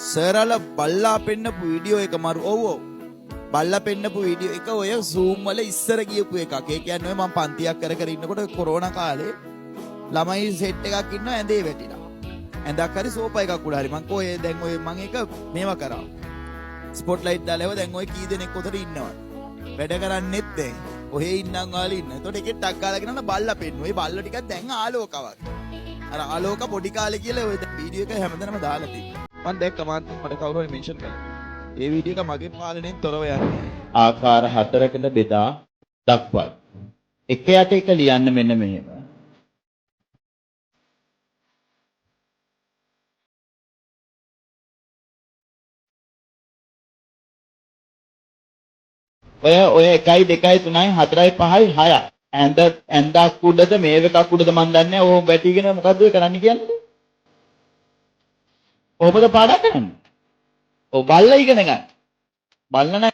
සරල බල්ලා පෙන්නපු වීඩියෝ එක මරු ඔව් බල්ලා පෙන්නපු වීඩියෝ එක ඔය Zoom වල ඉස්සර ගියපු එකක්. ඒ කියන්නේ මම පන්තියක් කර කර ඉන්නකොට කොරෝනා කාලේ ළමයි සෙට් එකක් ඉන්නවා ඇඳේ වැටිලා. ඇඳක් හරි සෝපා එකක් උඩ හරි මං කෝ දැන් ඔය මං එක මේවා කරා. ස්පොට් ලයිට් දාලා දැන් ඔය කී දෙනෙක් උතර ඉන්නවා. වැඩ කරන්නෙත් දැන්. ඔහේ ඉන්නම් ආලේ ඉන්න. එතකොට එකෙක් ටක් ගාලා ගෙනන බල්ලා පෙන්නුවා. ඒ බල්ලා ටිකක් දැන් ආලෝකවත්. අර ආලෝක පොඩි කාලේ කියලා ඔය වීඩියෝ එක හැමදැනම දාලා තියෙනවා. මම දැක්ක මට කවුරු හරි මෙන්ෂන් කළා. ඒ වීඩියෝ එක මගේ පාලනයෙන් තොරව යන්නේ. ආකාර 4කට බෙදා දක්වයි. එක යට එක ලියන්න මෙන්න මෙහෙම. ඔය 1 2 3 4 5 6 ඇඳක් උඩද මේවකක් උඩද මන් දන්නේ නැහැ. ඕම වැටිගෙන මොකද්ද ඔය කරන්න කියන්නේ? කොහොමද පාඩම් කරන්නේ? ඔව් බල්ලා ඉගෙන ගන්න. බල්ලා